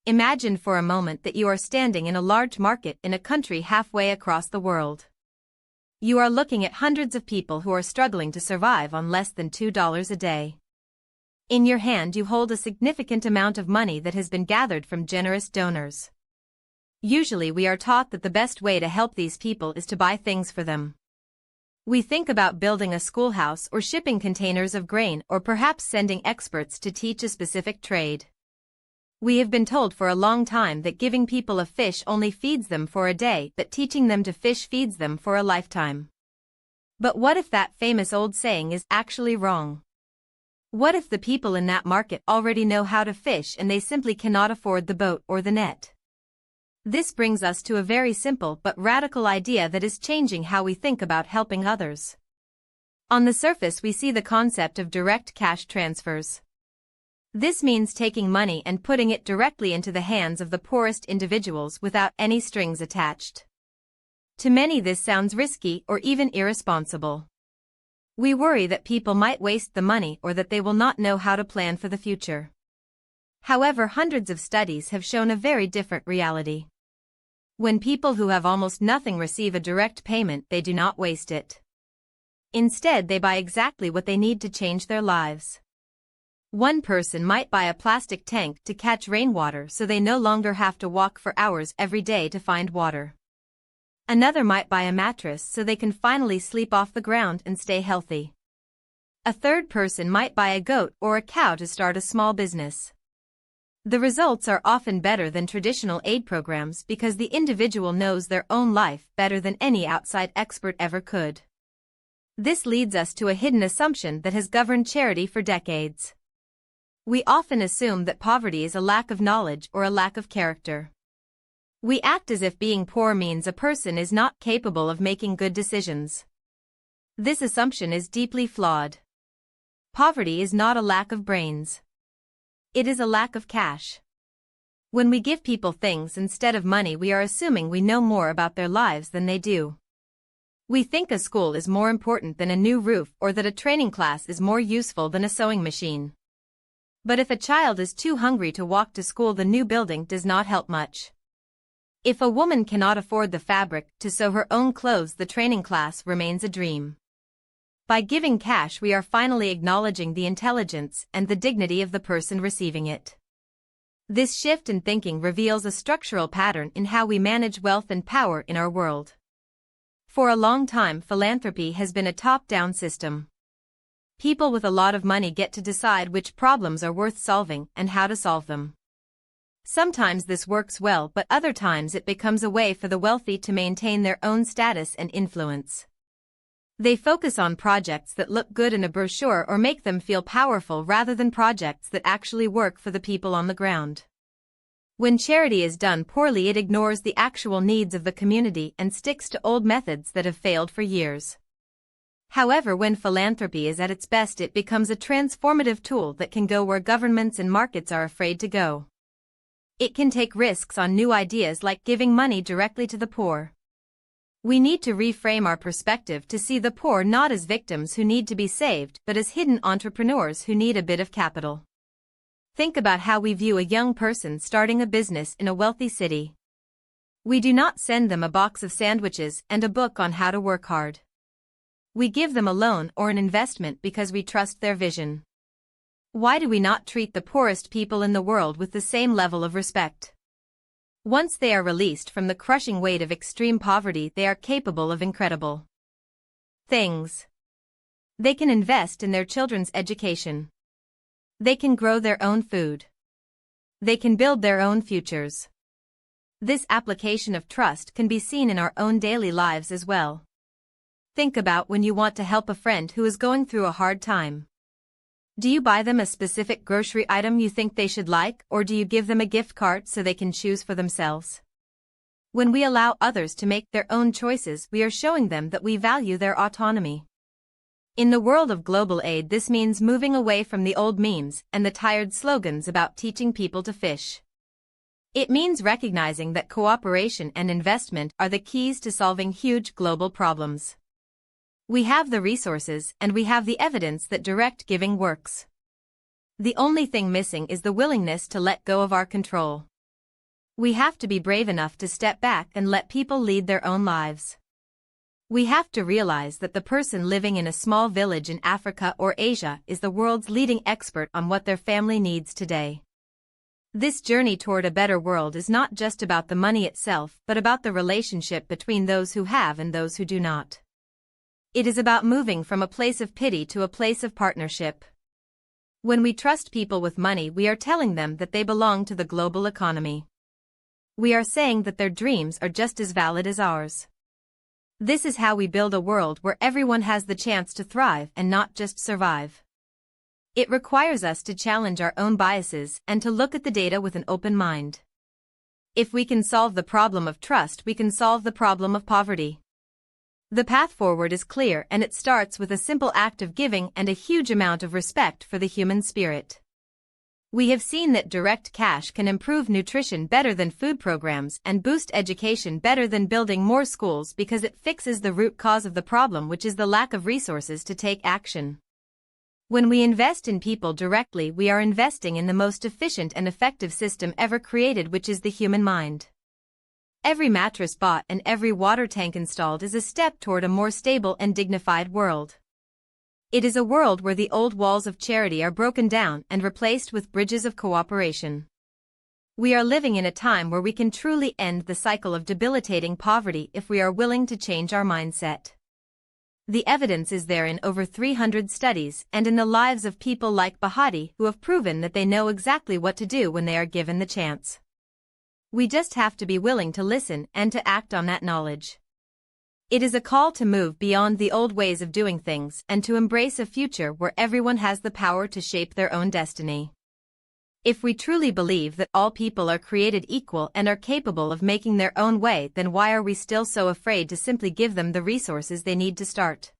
Imagine for a moment that you are standing in a large market in a country halfway across the world. You are looking at hundreds of people who are struggling to survive on less than $2 a day. In your hand you hold a significant amount of money that has been gathered from generous donors. Usually we are taught that the best way to help these people is to buy things for them. We think about building a schoolhouse or shipping containers of grain or perhaps sending experts to teach a specific trade. We have been told for a long time that giving people a fish only feeds them for a day, but teaching them to fish feeds them for a lifetime. But what if that famous old saying is actually wrong? What if the people in that market already know how to fish and they simply cannot afford the boat or the net? This brings us to a very simple but radical idea that is changing how we think about helping others. On the surface we see the concept of direct cash transfers. This means taking money and putting it directly into the hands of the poorest individuals without any strings attached. To many this sounds risky or even irresponsible. We worry that people might waste the money or that they will not know how to plan for the future. However, hundreds of studies have shown a very different reality. When people who have almost nothing receive a direct payment, they do not waste it. Instead, they buy exactly what they need to change their lives. One person might buy a plastic tank to catch rainwater so they no longer have to walk for hours every day to find water. Another might buy a mattress so they can finally sleep off the ground and stay healthy. A third person might buy a goat or a cow to start a small business. The results are often better than traditional aid programs because the individual knows their own life better than any outside expert ever could. This leads us to a hidden assumption that has governed charity for decades. We often assume that poverty is a lack of knowledge or a lack of character. We act as if being poor means a person is not capable of making good decisions. This assumption is deeply flawed. Poverty is not a lack of brains. It is a lack of cash. When we give people things instead of money, we are assuming we know more about their lives than they do. We think a school is more important than a new roof or that a training class is more useful than a sewing machine. But if a child is too hungry to walk to school, the new building does not help much. If a woman cannot afford the fabric to sew her own clothes, the training class remains a dream. By giving cash, we are finally acknowledging the intelligence and the dignity of the person receiving it. This shift in thinking reveals a structural pattern in how we manage wealth and power in our world. For a long time, philanthropy has been a top-down system. People with a lot of money get to decide which problems are worth solving and how to solve them. Sometimes this works well, but other times it becomes a way for the wealthy to maintain their own status and influence. They focus on projects that look good in a brochure or make them feel powerful rather than projects that actually work for the people on the ground. When charity is done poorly, it ignores the actual needs of the community and sticks to old methods that have failed for years. However, when philanthropy is at its best, it becomes a transformative tool that can go where governments and markets are afraid to go. It can take risks on new ideas like giving money directly to the poor. We need to reframe our perspective to see the poor not as victims who need to be saved, but as hidden entrepreneurs who need a bit of capital. Think about how we view a young person starting a business in a wealthy city. We do not send them a box of sandwiches and a book on how to work hard. We give them a loan or an investment because we trust their vision. Why do we not treat the poorest people in the world with the same level of respect? Once they are released from the crushing weight of extreme poverty, they are capable of incredible things. They can invest in their children's education. They can grow their own food. They can build their own futures. This application of trust can be seen in our own daily lives as well. Think about when you want to help a friend who is going through a hard time. Do you buy them a specific grocery item you think they should like, or do you give them a gift card so they can choose for themselves? When we allow others to make their own choices, we are showing them that we value their autonomy. In the world of global aid, this means moving away from the old memes and the tired slogans about teaching people to fish. It means recognizing that cooperation and investment are the keys to solving huge global problems. We have the resources and we have the evidence that direct giving works. The only thing missing is the willingness to let go of our control. We have to be brave enough to step back and let people lead their own lives. We have to realize that the person living in a small village in Africa or Asia is the world's leading expert on what their family needs today. This journey toward a better world is not just about the money itself but about the relationship between those who have and those who do not. It is about moving from a place of pity to a place of partnership. When we trust people with money, we are telling them that they belong to the global economy. We are saying that their dreams are just as valid as ours. This is how we build a world where everyone has the chance to thrive and not just survive. It requires us to challenge our own biases and to look at the data with an open mind. If we can solve the problem of trust, we can solve the problem of poverty. The path forward is clear, and it starts with a simple act of giving and a huge amount of respect for the human spirit. We have seen that direct cash can improve nutrition better than food programs and boost education better than building more schools because it fixes the root cause of the problem, which is the lack of resources to take action. When we invest in people directly, we are investing in the most efficient and effective system ever created, which is the human mind. Every mattress bought and every water tank installed is a step toward a more stable and dignified world. It is a world where the old walls of charity are broken down and replaced with bridges of cooperation. We are living in a time where we can truly end the cycle of debilitating poverty if we are willing to change our mindset. The evidence is there in over 300 studies and in the lives of people like Bahati who have proven that they know exactly what to do when they are given the chance. We just have to be willing to listen and to act on that knowledge. It is a call to move beyond the old ways of doing things and to embrace a future where everyone has the power to shape their own destiny. If we truly believe that all people are created equal and are capable of making their own way, then why are we still so afraid to simply give them the resources they need to start?